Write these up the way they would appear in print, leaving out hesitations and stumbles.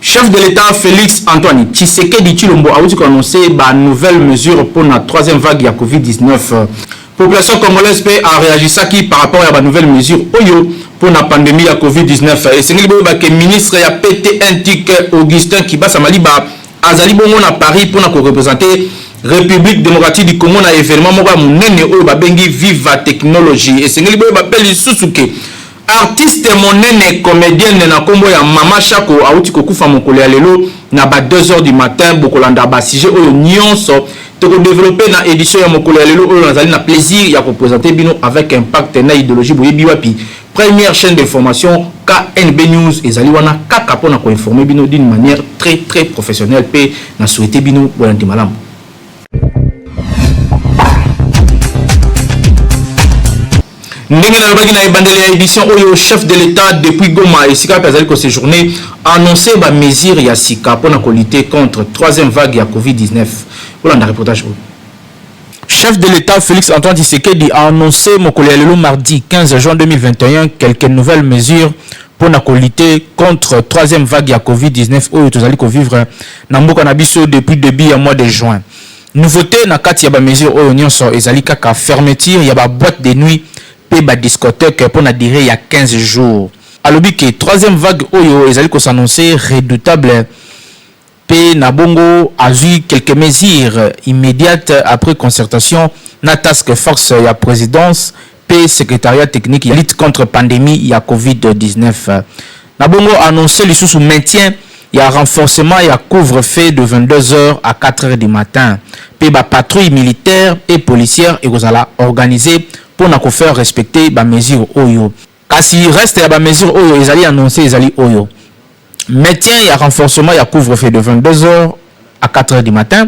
Chef de l'État Félix Antoine Tshisekedi Tshilombo a aussi annoncé une nouvelle mesure pour la troisième vague de Covid-19. Population congolaise a réagi par rapport à la nouvelle mesure pour la pandémie de Covid-19. Et c'est le ministre a pété un tic Augustin Kibasa Maliba Azali Bongo à Paris pour représenter République démocratique du Congo dans l'événement Monene Obabengi Viva Technologie. Et c'est le Susuke. Artiste monene comédienne na kombo ya Mama Chako auti kokufa mokolo ya lelo na ba 2h du matin bokolanda ba sujet oyo nyonso to ko développer na édition ya mokolo ya lelo oyo nazali na plaisir ya ko présenter bino avec impact na idéologie boyebi wapi première chaîne d'information KNB News ezali wana kaka pona ko informer bino d'une manière très professionnelle pe na souhaiter bino bolandi malamu. Ndenge na lobaki na ebandeli ya édition oyo chef de l'État depuis Goma et Sika Pazali ko séjourné annoncé ba mesure ya Sika pour lutter contre troisième vague ya Covid-19. Voilà un reportage. Chef de l'État Félix Antoine Tshisekedi a annoncé le mardi 15 juin 2021 quelques nouvelles mesures pour lutter contre troisième vague ya Covid-19 oyo tozali ko vivre na mboka na biso depuis début ya mois de juin. Nouveauté na kati ya ba mesure oyo nyonso ezali kaka fermeture ya ba boîte de nuit ba discothèque pour la durée il y a 15 jours. Alors que troisième vague oyo ezali ko s'annoncer redoutable. P Nabongo a vu quelques mesures immédiates après concertation na task force ya présidence P secrétariat technique ya lutte contre pandémie ya Covid-19. Nabongo a annoncé le sous maintien ya renforcement ya couvre-feu de 22h à 4h du matin. P ba patrouille militaire et policière et kozala organisée pour na faire respecter ba mesure oyo. Kasi reste ya ba mesure oyo ezali annoncé ezali oyo. Maintien ya renforcement ya couvre-feu de 22h à 4h du matin.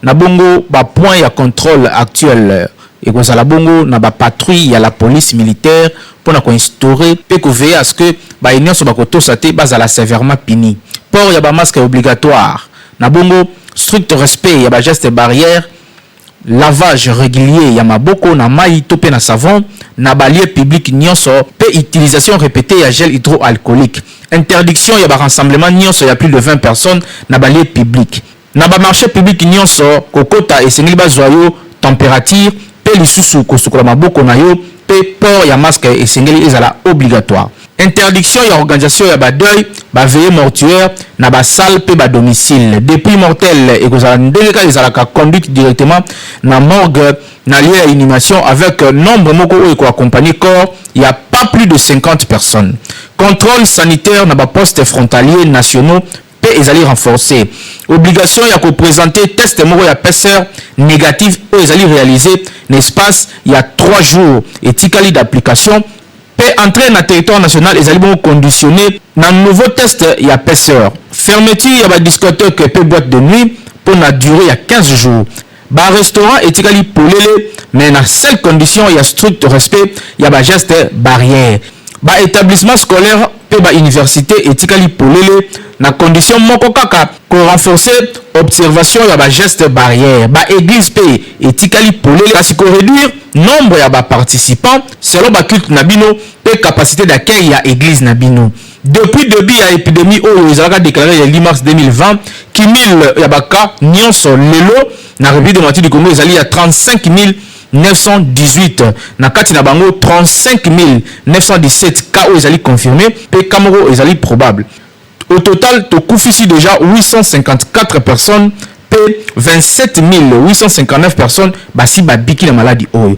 Na bongo ba point ya contrôle actuel et kozala bongo na ba patrouille ya la police militaire pour na ko instaurer pe ko veiller à ce que ba union so ba koto sate bazala sévèrement puni. Port ya ba masque obligatoire. Na bongo strict respect ya ba geste barrière. Lavage régulier ya maboko na mai to pe na savon na balier public nyonso pe utilisation répétée ya gel hydroalcoolique. Interdiction ya ba rassemblement nyonso ya plus de 20 personnes na balier public. Na ba marché public nyonso kokota esengeli ba zoyo température pe lisusu kosukola maboko na yo pe port ya masque esengeli ezala obligatoire. Interdiction ya organisation ya ba deuil, ba veillée mortuaire na ba salle pe ba domicile. Depuis mortel et kozala ndenge ka ezalaka conduite directement na morgue na lieu à inhumation avec nombre moko oyo ko accompagner corps, il y a pas plus de 50 personnes. Contrôle sanitaire na ba postes frontaliers nationaux pe ezali renforcé. Obligation ya ko présenter test moko ya PCR négatif ou ezali réalisé l'espace il y a 3 jours et tikali d'application. Entrer dans le territoire national, les alibons conditionnés dans un nouveau test, il y a PCR. Fermeture, il y a des discothèques et boîte de nuit pour la durée il y a 15 jours. Bar restaurant et tikali polélé, mais dans seule condition, il y a strict respect, il y a des gestes barrières. Bar établissement scolaire, pe ba université et tikali polélé, dans condition moko kaka pour renforcer observation, il y a des gestes barrières. Bar église pe et tikali polélé, parce qu'on réduire nombre ya ba participants selon ba culte nabino pe capacité d'accueil ya église nabino. Depuis début ya épidémie oyo ezalaka déclaré le 10 mars 2020 kimil ya baka nyonso lelo na République démocratique du Congo ezali ya 35 918 na kati na bango 35 917 cas oyo ezali confirmé pe kamoko ezali probable. Au total tokufisi déjà 854 personnes. 27 859 personnes basi babiki la maladie oyo.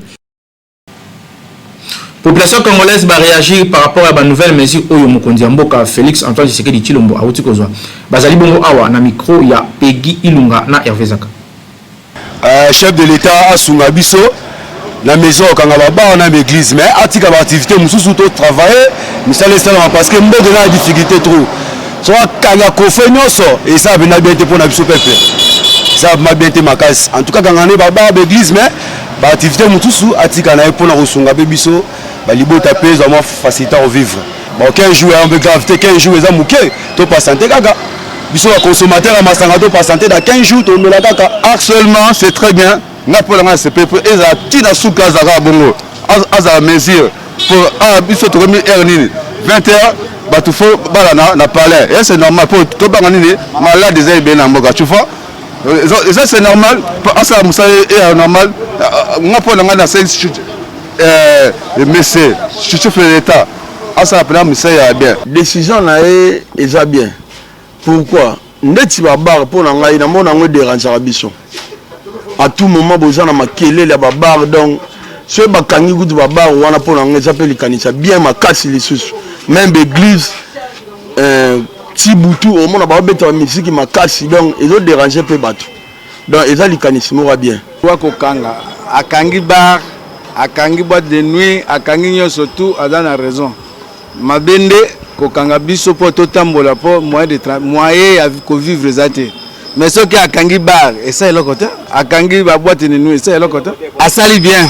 Population congolaise va réagir par rapport à la nouvelle mesure oyo mokonzi mboka Félix Antoine Tshisekedi Tshilombo auti kozwa. Bazali bongo awa na micro ya Peggy Ilunga na Hervé Zaka. Chef de l'État asunga biso la maison kanga baba na l'église mais atika ba activité mususu to travailler misale sala parce que mboka na difficulté trop. So kanga kofe nyoso et ça bena bien te pour na biso peuple. Ça m'a bien été ma casse. En tout cas, quand on est baba l'église, mais l'activité mutusu atika na pour na kosunga bebiso, ba libo tapé vraiment faciliter au vivre. bon 15 jours on veut gravité 15 jours eza muke to pas santé kaka biso ba consommateur à masanga to pas santé dans 15 jours to mela kaka actuellement c'est très bien na pour la c'est peu eza tina souka zara bongo aza mesure pour biso to remis nini 20h bah tout faut balana na palais et c'est normal pour to banga nini malade des aibe na mboka tu vois ça c'est normal ça est normal nga pour nga na c'est mais c'est chef de l'état ça appelle ça ya bien décision na eza bien pourquoi ndeti ba bar pour na ngai na mona ngo déranger biso à tout moment besoin na makele la ba bar donc ce bakangi kutu ba bar wana pour na ngai ça peut likanisa bien makasi lisusu même église Tibutu au monde ba beta musique makasi donc ils ont dérangé peu bateau donc ils ont likanisi mo bien kwa kokanga akangi bar akangi boîte de nuit akangi nyoso tout adana raison mabende kokanga biso po totambola po moyen ya vivre zate mais ce qui akangi bar et ça est le côté akangi ba boîte de nuit ça est le côté asali bien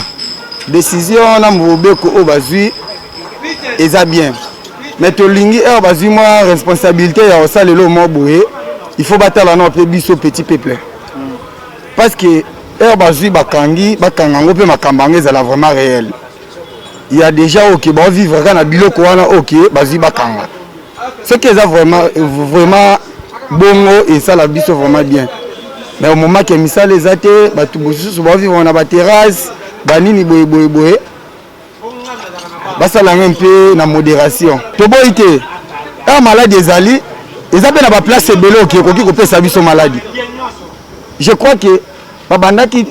décision na mbobeko o bazui eza bien mais to lingi er bazui moi responsabilité ya osala le mo boye il faut batala na pe biso petit peuple parce que er bazui bakanga ngo pe makambanga ezala vraiment réel. Il y a déjà ok bon vivre quand na biloko wana ok bazui bakanga ce qui est vraiment bongo et ça la biso vraiment bien mais au moment que misala ezate batu bosusu ba vivre na ba terrasse banini boye basala un peu na modération to boité un malade ezali ezape na ba place ebelo ok koki ko pesa biso maladie je crois que babandaki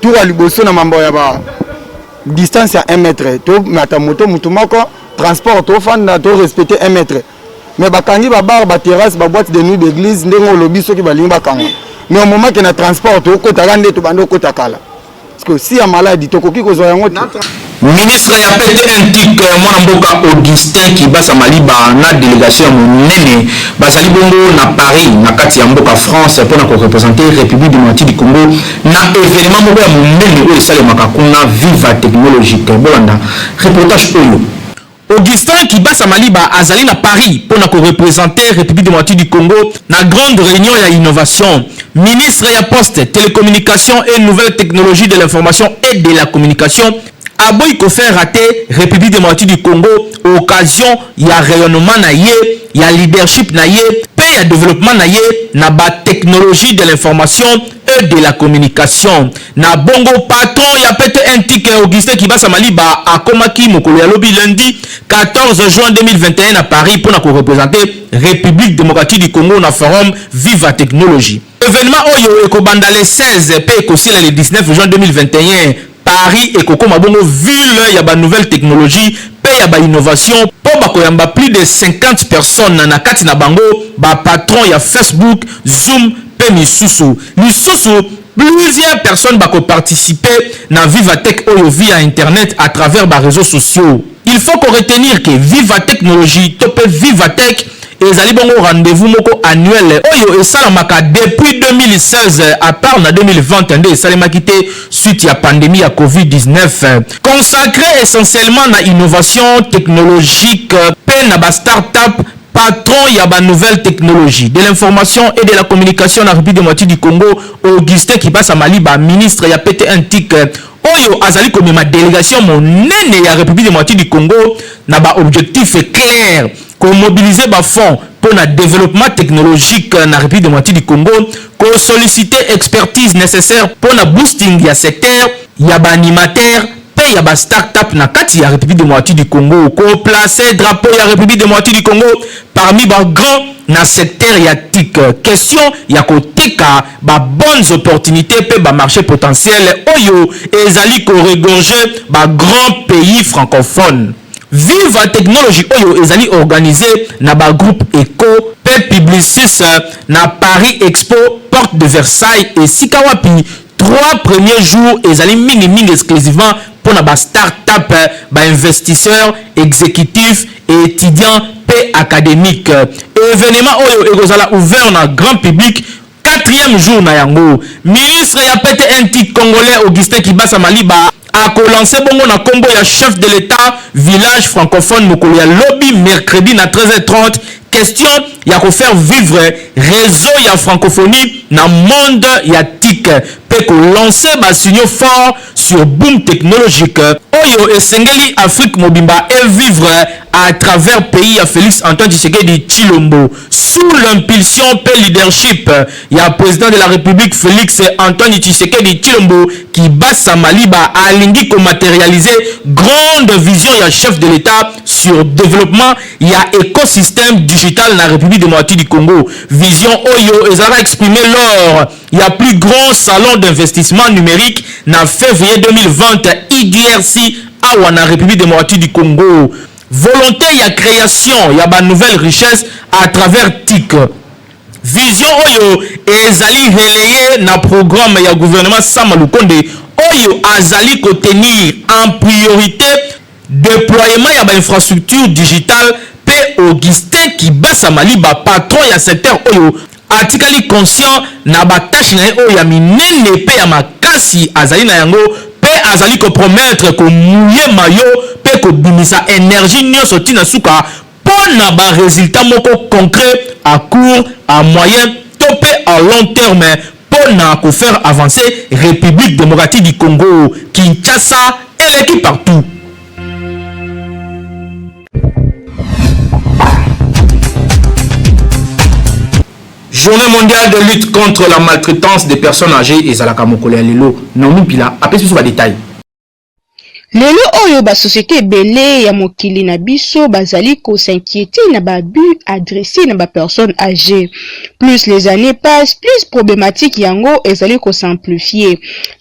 tout à liboso na mambo ya ba distance à 1 mètre to mata moto mutumako transport to fanda to respecter 1 mètre mais bakangi ba bar ba terrasse ba boîte de nuit d'église ndengo lobi soki balingi bakanga mais au moment que na transport to kota rande to bando kota kala parce que si ya maladie to koki ko zo yango ministre ya pete antique mwana mboka Augustin Kibasa Maliba na délégation monene bazali bongo na Paris na kati ya mboka France pour na représenter République démocratique du Congo na événement moko ya monene oyo esalemaka kuna Viva Technologique bolanda reportage oyo. Augustin Kibasa Maliba azali na Paris pour na représenter République démocratique du Congo na grande réunion ya innovation. Ministre ya poste, télécommunications et nouvelles technologies de l'information et de la communication aboy ko faire rater République démocratique du Congo occasion ya rayonnement na ye ya leadership na ye pe ya développement na ye na ba technologie de l'information et de la communication na bongo patron ya pete antique Augustin Kibasa Maliba akomaki mokolo ya lobi lundi 14 juin 2021 à Paris pour na ko représenter République démocratique du Congo na forum Viva Technologie. Événement oyo ekobanda le 16 pe ekosila le 19 juin 2021 Paris et Koko Mabongo ville ya ba nouvelle technologie pe ya ba innovation po bakoyamba plus de 50 personnes na kati na bango ba patron ya Facebook, Zoom pe misusu plusieurs personnes bako participer na Vivatech oyo via internet à travers ba réseaux sociaux. Il faut qu'on retenir que Viva Technologie to pe Vivatech ezali bongo rendez-vous moko annuel oyo esalamaka depuis 2016 à part na 2020 esalemaki te suite ya pandémie ya Covid-19 consacré essentiellement na innovation technologique pe na ba start-up patron ya ba nouvelle technologie de l'information et de la communication na République démocratique du Congo Augustin Kibasa Maliba ministre ya pete antique oyo azali komema délégation monene ya République démocratique du Congo na ba objectif clair qu'on mobiliser ba fonds pour le développement technologique na République démocratique du Congo, qu'on solliciter expertise nécessaire pour le boosting ya secteur, ya ba animateur, pe ya ba start-up na kati ya République démocratique du Congo, qu'on placer drapeau ya République démocratique du Congo parmi ba grands na secteur ya TIC. Question ya koteka ba bonnes opportunités pe ba marché potentiel oyo ezali ko regorger ba grand pays francophone. Viva Technologie oyo ezali organisé na ba groupe Eco pe Publicis na Paris Expo Porte de Versailles et Sikawapi 3 premiers jours ezali mingi exclusivement pour na ba start-up ba investisseurs exécutifs et étudiants pe académiques. Événement oyo ekozala ouvert na grand public 4e jour na yango. Ministre ya pete antique congolais Augustin Kibasa Maliba a lancé bongo na combo ya chef de l'État village francophone mokolo ya lobby mercredi na 13h30. Question ya ko faire vivre réseau ya francophonie na monde ya TIC pe ko lancer ba signaux fort sur boom technologique oyo esengeli Afrique mobimba et vivre à travers pays à Félix Antoine Tshisekedi Tshilombo sous l'impulsion et leadership ya président de la République Félix Antoine Tshisekedi Tshilombo qui basa maliba alingi ko matérialiser grande vision ya chef de l'État sur développement ya écosystème digital na République démocratique du Congo. Vision oyo ezala exprimé lors ya plus grand salon d'investissement numérique na février 2020 IDRC awa na République démocratique du Congo. Volonté ya création ya ba nouvelle richesse à travers TIC. Vision oyo ezali relayé na programme ya gouvernement Sama Lukonde oyo azali ko tenir en priorité déploiement ya ba infrastructure digitale pe Augustin Kibasa Maliba patron ya secteur oyo atikali conscient na ba tâche na oyo ya minene pe ya makasi azali na yango pe azali ko promettre ko mouiller mayo pe ko bimisa énergie nyonso tina suka pona ba résultat moko concret à court, à moyen, topé à long terme pona ko faire avancer République démocratique du Congo, Kinshasa et l'équipe partout. Journée mondiale de lutte contre la maltraitance des personnes âgées et Zalaka Mokole Lelo. Non, nous pila, après ce soit détail. Lelo oyo ba société belé ya mokili na biso bazali ko s'inquiéter na ba but adressé na ba personnes âgées. Plus les années passent, plus problématique yango ezali ko s'amplifier.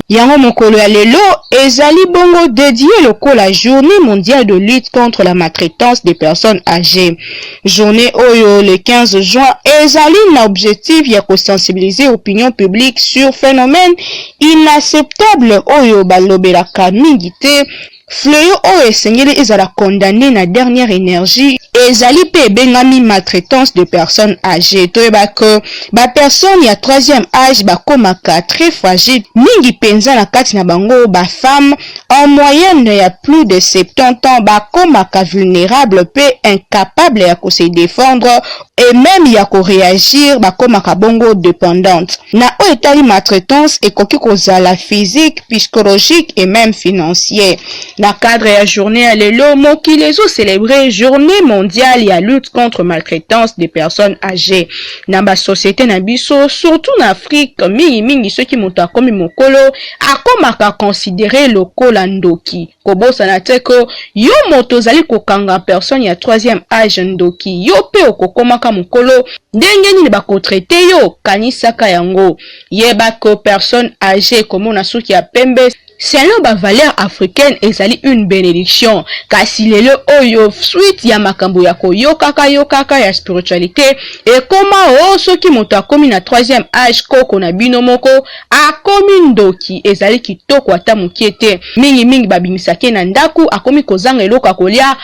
Yango mokolo ya lelo ezali bongo dédié loko la journée mondiale de lutte contre la maltraitance des personnes âgées. Journée oyo le 15 juin ezali na objectif ya ko sensibiliser opinion publique sur phénomène inacceptable oyo balobelaka mingi te. Fléau oyo esengeli ezala condamné na dernière énergie ezali pe bengami maltraitance de personnes âgées. Toyeba que ba personne ya 3e âge bakomaka très fragile mingi penza na kati na bango ba femme en moyenne ya plus de 70 ans bakomaka vulnérable pe incapable ya ko se défendre et même ya ko réagir bakomaka bongo dépendante. Na o etali maltraitance ekoki kozala physique, psychologique et même financière. Na cadre ya journée à lelo mokili ezo célébrer journée mondiale ya lutte contre maltraitance des personnes âgées. Na ba société na biso surtout en Afrique mingi soki moto akomi mokolo akomaka considérer lokola ndoki. Kobosa na teko yo moto zali kokanga personne ya 3e âge ndoki yo pe okokomaka mokolo ndenge nini bakotraite yo kanisaka yango yeba ko personne âgée komona suki ya pembe. Selon ba valeur africaine ezali une bénédiction kasi lelo oyo suite ya makambo ya koyokaka ya spiritualité et comment soki moto akomi na 3e âge koko na bino moko akomi ndoki ezali kitoko ata mokiete mingi babimisake na ndaku akomi kozanga eloko akolia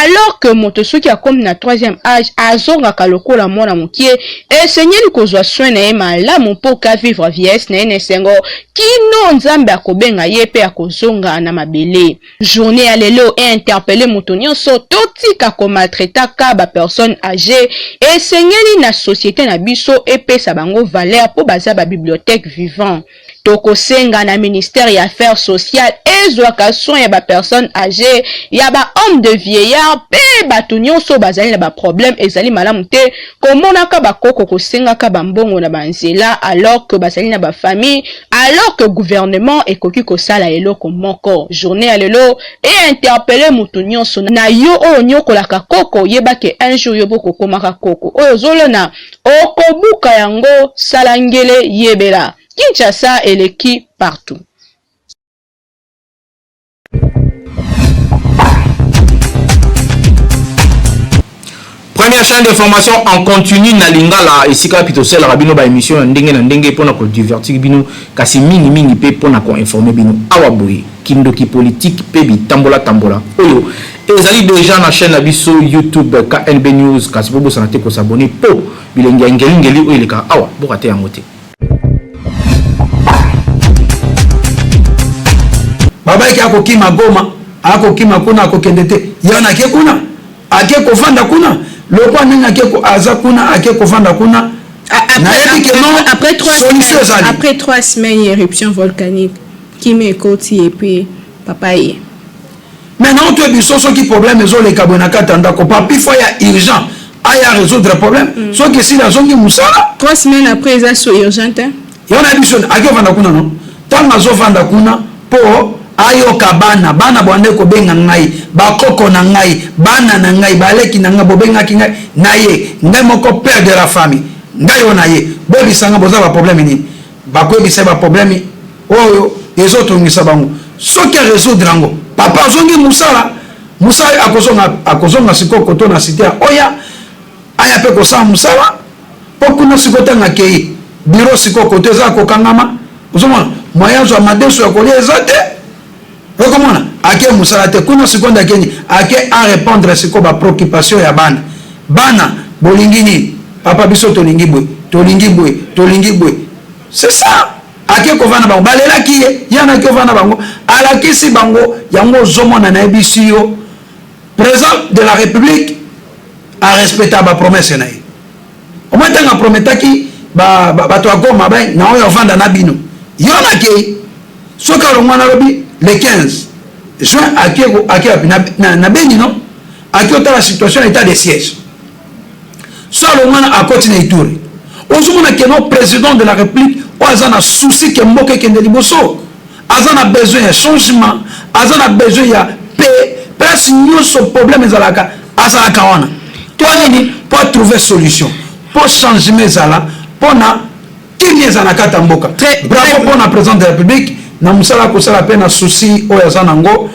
alors que moto soki akomi na 3e âge azongaka lokola mwana mokie esenyeli kozwa soin na ye malamu mpo ka vivre vieillesse na ye nesengo kino nzambe akobenga ye pe akozonga na mabele. Journée ya lelo e interpellé moto nyonso totika ko maltraitaka ba personne âgée esengeli na société na biso epesa bango valeur po baza ba bibliothèque vivant. Toko senga na ministère ya affaires sociales ezwaka soin ya ba personne âgée ya ba homme de vieillard pe bato nyonso bazali na ba problème ezali malamu te komonaka bakoko kosengaka bambongo na banzela alors que bazali na ba famille alors que gouvernement ekoki kosala eloko moko. Journée ya lelo e interpeller mutu nyonso na yo oyo nyokolaka koko yebake un jour yo boko komaka koko oyo zolona okobuka yango salangele yebela. Kinshasa et l'équipe partout. Première chaîne d'information en continu na lingala esika pitosel rabino ba émission ndenge pona ko divertir bino kasi mingi pe pona ko informer bino awaboye kindoki politique pe bitambola oyo ezali déjà na chaîne na biso YouTube KNB News kasi bobo sanate ko s'abonner po bilengi ngeli oyo leka awa bokate yango te. baba ki akokima Goma akokima kuna akokendete yana ke kuna ake kovanda kuna lokwa ninga ake aza kuna ake kovanda kuna. Après 3 semaines, éruption volcanique qui m'écoute et puis papa y est. Maintenant, tu as vu ce qui problème est les cabonaka tandako. Papi faut y a urgent. À résoudre le problème. Soit que si la zone est moussala. 3 semaines après, ils sont urgentes. Il y a une addition. Ake vanda kuna non. Tant mazo vanda kuna po ayo kabana bana bwande ko benga ngai bakoko na ngai bana na ngai baleki na ngai bobenga ki ngai naye ngai moko père de la famille. Ngai ona ye bobi sanga boza ba problème ni ba ko bi se ba problème oyo les autres ngisa bango so ki résoudre ngo papa zongi musala akozonga siko koto na cité oya aya pe ko sa musala poku na siko tanga kei bureau siko koto za ko kangama uzoma moyen zo amadeso ya kolia ezate rekomona ake musala te kuna siko nda keni ake a répondre siko ba préoccupation ya bana bolingini papa biso tolingi boy c'est ça ake kovana bango balela kiye yana ke kovana bango alakisi bango yango zomona na ebisio président de la république a respecté ba promesse na ye au moins tanga prometaki ba to Goma ba na oyo vanda na bino yona ke soka lo mwana lobi le 15 juin ake na beni non ake otala situation état de siège. Soit le monde a continué à tourner. Aujourd'hui, le président de la République a un souci que Mboke Kende Liboso. A besoin de changement, a besoin de paix. Parce que nous avons un problème de la Kawana. Pour trouver solution, pour changer mes ala, pour qui vient à la Katamboka. Bravo pour la présidente de la République. Nous avons la peine à souci au Yazanango.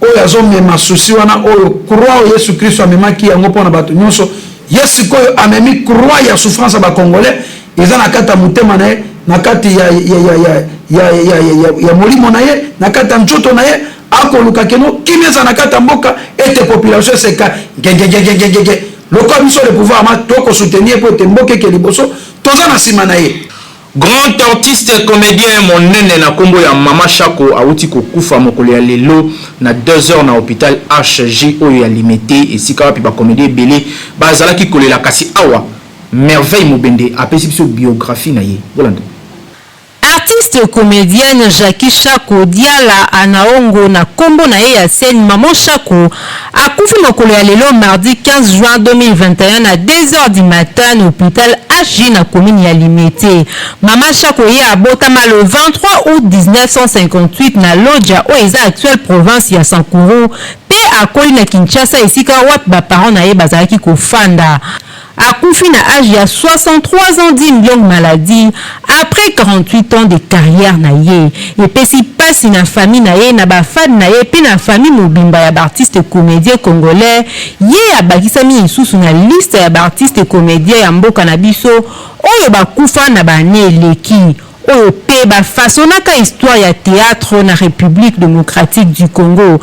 Au Yazon, souci, au croix au Jésus Christ, qui a un peu de Yesu koyo amemi croix ya souffrance ba congolais eza na kata mutema na ye na kati ya molimo na ye na kata njoto na ye akoluka keno kimeza na kata mboka ete population seka ngengengengengenge lokwa biso le pouvoir ma toko soutenir pour ete mboka ke liboso toza na sima na ye. Grand artiste comédien monene na kombo ya Mama Shako auti kokufa mokolo ya lelo na 2h na hôpital HJ oyo ya limité esika wapi ba comédien belé bazalaki kolela kasi awa merveille mobende apesi biso biographie na ye bolanda. Artiste comédienne Jackie Shako Diala anaongo na kombo na ye ya scène Maman Shako akufi mokolo ya lelo mardi 15 juin 2021 à 2h du matin à l'hôpital HJ na commune ya Limete. Maman Shako ye abotama le 23 août 1958 na Lodja o eza actuelle province ya Sankuru pe akoli na Kinshasa esika wat ba parents na ye bazalaki kofanda. Akufi na âge ya 63 ans d'une longue maladie après 48 ans de carrière na ye et pesi pasi na famille na ye na ba fan na ye pe na famille mobimba ya artiste comédien congolais ye abakisami isusu na liste ya artiste comédien ya mboka na biso oyo bakufa na bane leki oyo pe ba façonnaka histoire ya théâtre na République démocratique du Congo.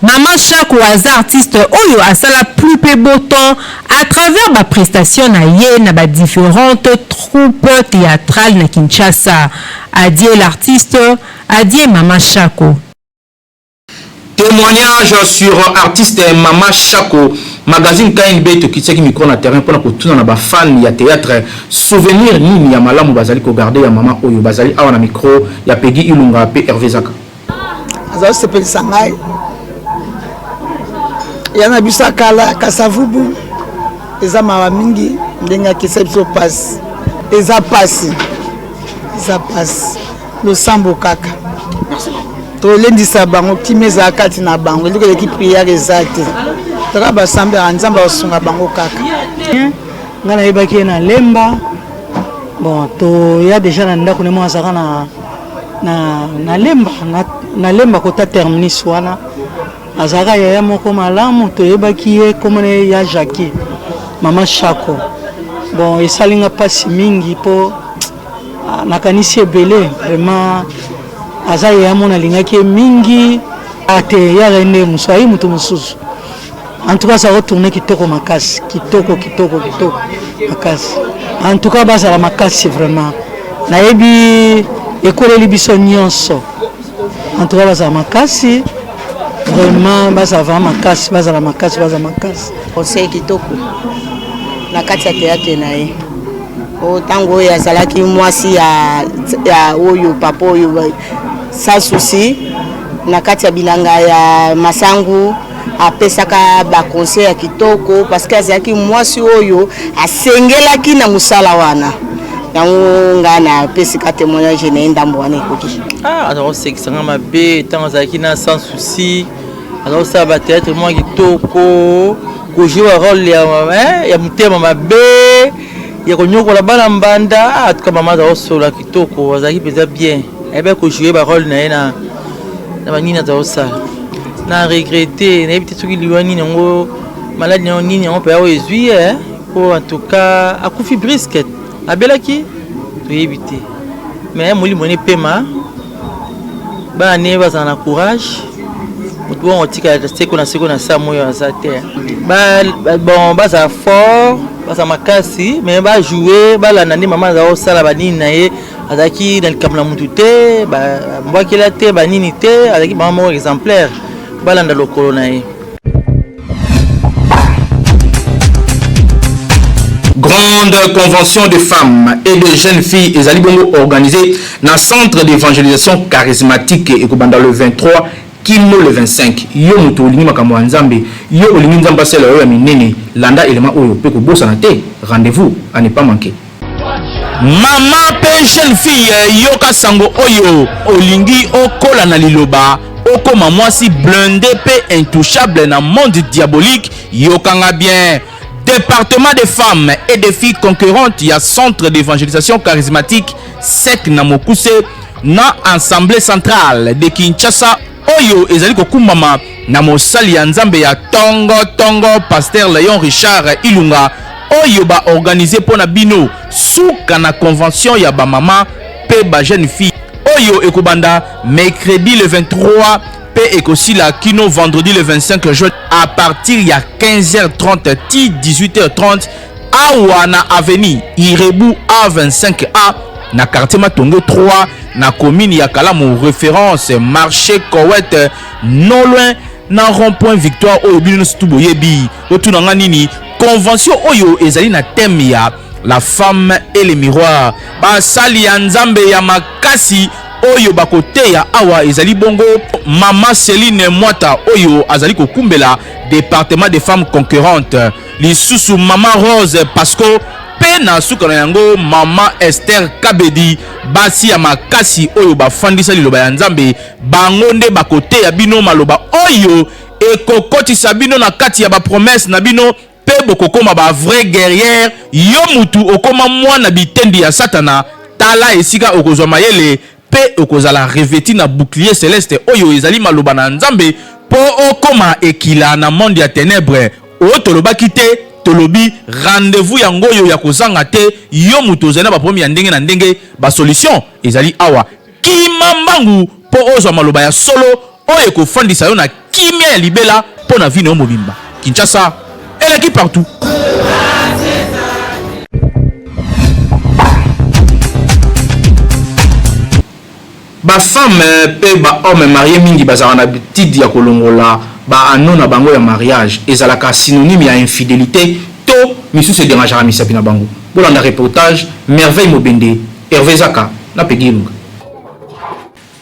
Maman Shako aza artiste oyo asala plus peu beau temps à travers ma prestation na ye na ba différentes troupes théâtrales na Kinshasa. Adieu l'artiste, adieu Maman Shako. Témoignage sur artiste Mama Shako. Magazine KNB to kitaki micro na terrain pour na na ba fan ya théâtre souvenir nini ya malamu bazali ko garder ya mama oyo bazali awa na micro ya Peggy Ilunga pe Hervé Zaka. Azali sepeli sangai. Yana bisa kala kasavubu eza mawa mingi ndenga kisepso passe. Eza passe. Eza passe. Le sambo kaka. Merci. To lendisa bango kimeza kati na bango ndiko ki prière exacte. Toka basambe anzamba osunga bango kaka. Ngana yebaki na lemba. Bon, to ya déjà na ndako nemo azaka na lemba kota terminus wana. Azaka ya moko malamu to yebaki ye komone ya Jackie. Mama Shako. bon esalinga pasi mingi po nakanisi ebele vraiment aza yamo nalingaki mingi ate ya rende musai mutu mususu en tout cas ça retourner kitoko makasi kitoko makasi en tout cas bazala makasi vraiment nayebi ekoleli biso nyonso en tout cas bazala makasi vraiment bazala makasi conseil kitoko na kati ya théâtre na ye otango oyo azalaki mwasi ya oyo papa oyo sans souci na kati ya bilanga ya masangu apesaka baconseil ya kitoko parce que azalaki mwasi oyo asengelaki na musala wana yango nga na pesika témoignage na ndambo wana ekoki azakosekisanga mabe ntango azalaki na sans souci azakosala bateatre mwa kitoko kojua role ya motema mabe ya konyokola bana mbanda atuka mama azakosola kitoko azalaki mpenza bien ayebe kojue barole na ye na banini azakosala na regrete nayebi te soki liwa nini yango maladi yango nini yango mpe aoyo ezwi po en tout cas akufi brisket abelaki toyebi te mais molimo ne pema bana ne bazala na courage motu bongo tika seko na saa moyo aza te bon bazala fort bazala makasi mais bajouer balanda nde mama aza kosala banini na ye azalaki na likambo na mutu te mbwakela te banini te azalaki mama moko exemplaire balanda lokolo na ye. Grande convention de femmes et de jeunes filles et Bongo organisée dans le centre d'évangélisation charismatique et dans le 23 Kimo le 25 yo muto olingi makambo ya Nzambe yo olingi Nzambe asala yo ya minene landa élément oyo pe ko bosana te rendez-vous à ne pas manquer. Maman pe jeune fille yoka sango oyo olingi okola na liloba okoma mwasi blindé pe intouchable na monde diabolique yokanga bien. Département des femmes et des filles concurrentes, il y a centre d'évangélisation charismatique SEC Namokuse na assemblée centrale de Kinshasa oyo ezali kokumbama na mosali ya Nzambe ya tongo pasteur Léon Richard Ilunga oyo ba organisé pona bino suka na convention ya ba mama pe ba jeune fille oyo ekobanda mercredi le 23 pe ekosi la kino vendredi le 25 juin à partir ya 15h30 ti 18h30 awa na avenue Irebu A25A na quartier Matongo 3 na commune ya Kalamu référence marché Kowet non loin na rond-point Victoire oyo bino stuboyebi otunanga nini convention oyo ezali na thème ya la femme et le miroir basali ya Nzambe ya makasi oyo bakoteya awa ezali bongo mama Céline Mwata oyo azali kokumbela département des femmes concurrentes lisusu mama Rose Pasco pe na suka na yango mama Esther Kabedi basi ya makasi oyo bafandisa liloba ya Nzambe bango nde bakoteya bino maloba oyo ekokotisa bino na kati ya ba promesse na bino pe bokokoma ba vrai guerrière yo mutu okoma mwana bitendi ya satana tala esika okozwa mayele pe okozala revêti na bouclier céleste oyo ezali maloba na Nzambe po okoma ekila na monde ya ténèbres o tolobaki te tolobi rendez-vous yango oyo ya kozanga te yo mutu ozali na ba premier ndenge na ndenge ba solution ezali awa kimambangu po ozwa maloba ya solo oyo ekofandisa yo na kimia ya libela po na vino mobimba Kinshasa eleki partout. Ba femme pe ba homme marié mingi bazala na bitidi ya kolongola ba anona bango ya mariage ezalaka synonyme ya infidélité to misu se dérangera misapi na bango. Bolanda reportage Merveille Mobende Hervé Zaka na Pegilunga.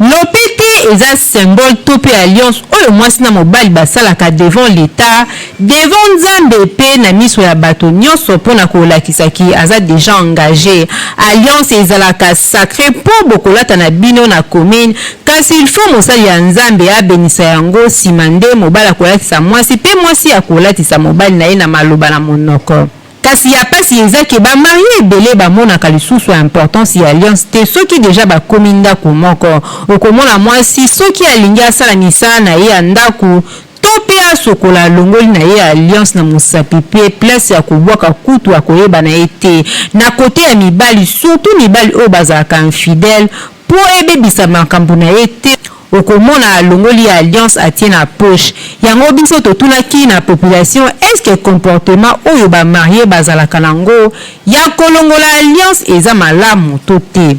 Lopete eza symbole to pe alliance oyo mwasi na mobali basalaka devant l'état devant Nzambe pe na miso ya bato nyonso mpona kolakisaki aza déjà engagé. Alliance ezalaka sacré po bokolata na bino na commune kasi il faut mosali ya Nzambe abenisa yango nsima nde mobali akolatisa mwasi pe mwasi akolatisa mobali na ye na maloba na monoko. Kasi ya pasi ezaki ba marié ebele bamonaka lisusu ya importance ya alliance te soki déjà bakomi ndako moko okomona mwasi soki alingi asala misala na ye ya ndako to pe sokola longoli na ye alliance na mosapi pe place ya kobwaka kutu akoyeba na ye te na kote ya mibali surtout mibali oyo bazalaka infidèle po ebebisa makambo na ye te okomona longoli ya alliance atie na poche yango biso totunaki na population est-ce que comportement oyo bamarie bazalaka nango ya kolongola alliance eza malamu to te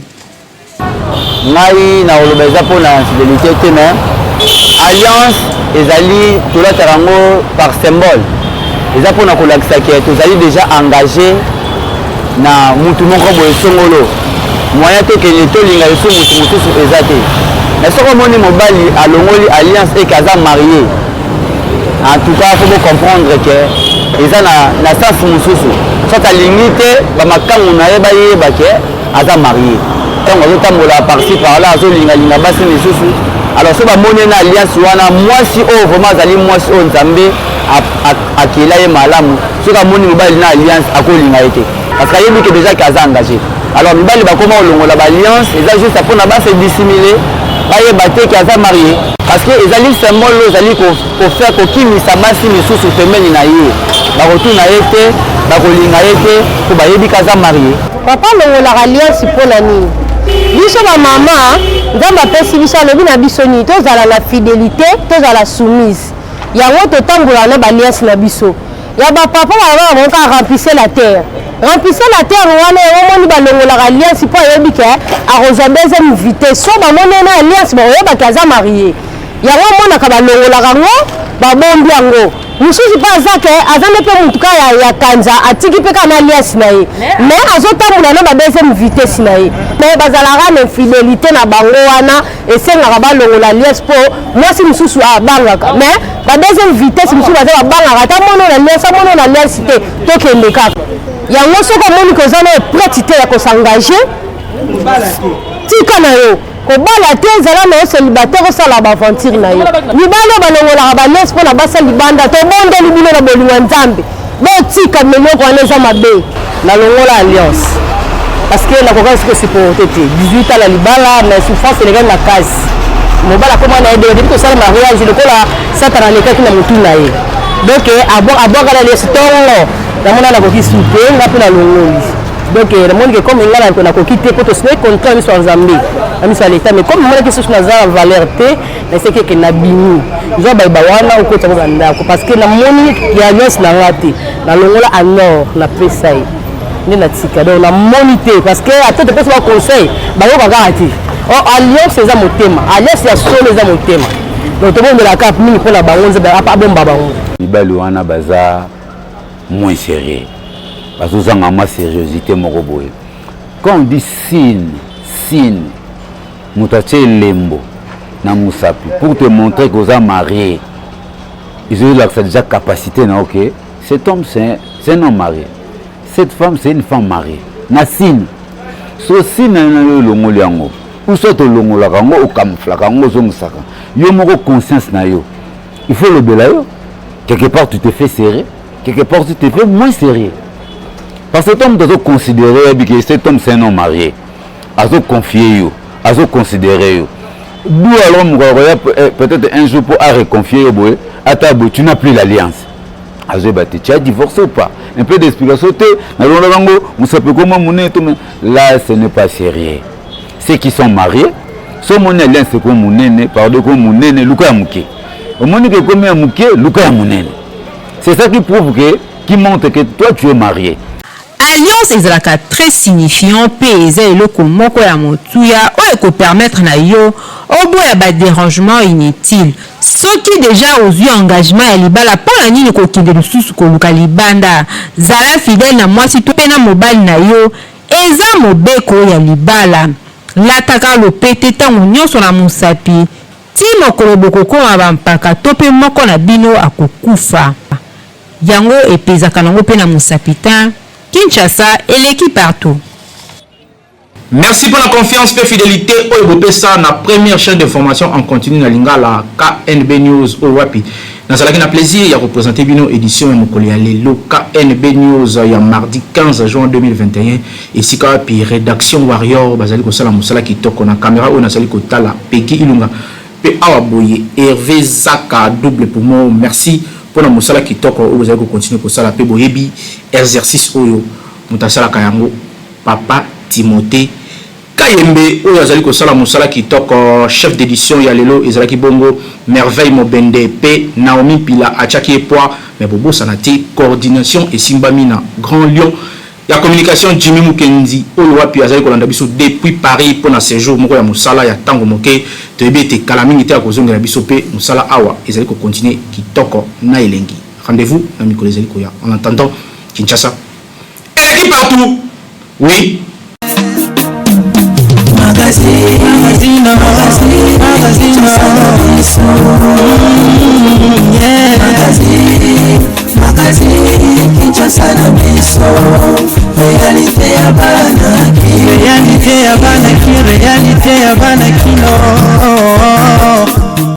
ngai na oloba eza mpo na infidélité te mais alliance ezali tolataka yango par symbole eza mpo na kolakisa ke tozali déjà engagé na mutu moko boye songolo moyen tokende tolinga liso mutu mosusu eza te mais soki omoni mobali alongoli alliance eke aza marié en tout cas faut comprendre ke eza na sens mosusu soit alingi te bamakangu na ye bayeba ke aza marié ntango azotambola parci par là azolingalinga basi misusu alors so bamoni na alliance wana mwasi oyo vraiment azali mwasi oyo nzambe akela ye malamu soki amoni mobali na alliance akolinga ye te parce que ayebi ke déjà ke aza engagé alors mibali bakoma kolongola baalliance eza juste mpona base dissimule bayeba te ke aza marié parce que ezali symbole oyo ezali kofaire kokimisa basi misusu pembeni na ye bakotuna ye te bakolinga ye te po bayebi ke aza marié papa alongolaka alliance mpona nini biso bamama nzambe apesi biso alobi na biso nini tozala na fidélité tozala soumise yango totambola na baalliance na biso ya bapapa baba bamoka remplisse la terre wana omoni balongolaka alliance mpo ayebi ke akozwa deuxième vitesse so bamoni na alliance bakoyebaki aza marié yango omonaka balongolaka yango babombi yango mosusu mpe aza nde mpe motuka ya kanza atiki mpe kaka na alliance na ye mais azotambola na badeuxième vitesse na ye mais bazalaka na infidélité na bango wana esengaka balongola alliance mpo mwasi mosusu abangaka mais badeuxième vitesse mosusu baza babangaka ata mono na alliance te tokende kaka yango soki omoni koza na eprete te ya kosengage tika na yo kobala te ezala na yo célibataire osala baaventure na yo mibali oyo balongolaka balese mpona basa libanda tobondeli bino na bolingo ya nzambe botika miloko wana eza mabe nalongola alliance parce que nakoka siko supporte te 18 ala libala na souffrance elekaki na kasi mobali akoma na ye debi tosala mariage lokola satana alekaki na motu na ye donc abwaka na alliance ntongo namona nakoki supe nga mpe nalongoli donc namoni ke comme nga nakoki te po tosine contrat miso ya nzambe na miso ya leta mais comme monaki susu naza valeur te naeseki eke nabimi zwa bayeba wana okoti yango bandako parce que namoni ya alliance na nga te nalongola anor napesa ye nde natika donc namoni te parce que ata topesi baconseil bayokaka kaka te alliance eza motema alliance ya solo eza motema donc tobondelaka mingi mpona bango nzambe abomba bango mibali wana baza moins sérieux bazozanga ma sérieuxité moko boye quand on dit signe moto atie lembo na mosapi pour te montrer que oza marié ils ont déjà capacité na ok cet homme c'est un homme marié cette femme c'est une femme mariée na signe so signe na yo longoli yango ou soit olongolaka yango okamuflaka yango ozongisaka yo moko conscience na yo il faut lobela yo quelque part tu te fais serrer quelque part tu te fais moins sérieux parce que cet homme doit considérer que cet homme c'est un homme marié azo confier yo azo considérer yo d'où alors peut-être un jour pour reconfier yo boy ata boy tu n'as plus l'alliance azo bati tu as divorcé ou pas un peu d'explication te na longo musape comment moné là ce n'est pas sérieux ceux qui sont mariés sont mon alliance comme monene pardon comme monene luka muke au monde que comme ya muke luka monene c'est ça qui prouve que qui montre que toi tu es marié. Alliance ezalaka très signifiant pe eza eloko moko ya motuya oyo ekopermettre na yo oboya badérangement inutile soki deja ozwi engagement ya libala mpona nini kokende lisusu koluka libanda zala fidèle na mwasi to mpe na mobali na yo eza mobeko ya libala lataka lopete ntango nyonso na mosapi ti mokolo bokokoma bampaka to mpe moko na bino akokufa yango epezaka nango mpe na mosapi ta Kinshasa et l'équipe partout. Merci pour la confiance et fidélité. Ça na première chaîne d'information en continu na lingala KNB News au Wapi. Dans ce cas, plaisir il y a représenté bino édition mokoli lelo KNB News il y a mardi 15 juin 2021 ici puis rédaction Warrior bazali ko sala musala kitoko na caméra on a sali ko tala Peki Ilunga pe awaboye Hervé Zaka double pour moi merci pour la musala kitoko vous allez continuer pour ça la pe boyebi exercice oyo mutasala kayango papa Timothée Kayembe oyo azali ko sala musala kitoko chef d'édition ya lelo ezalaki bongo merveille mobende pe Naomi Pila achaki poa mais bobo sanati coordination et simbamina grand lion la communication Jimmy Mukendi oyo wapi azali ko landa biso depuis Paris pour na séjour moko ya musala ya tango moke to ebete kalamingi te akozonga biso pe musala awa ezali ko continuer kitoko na elengi rendez-vous na mikolo ezali ko ya en attendant Kinshasa et partout oui Magazine, Kinshasa na biso, réalité ya ba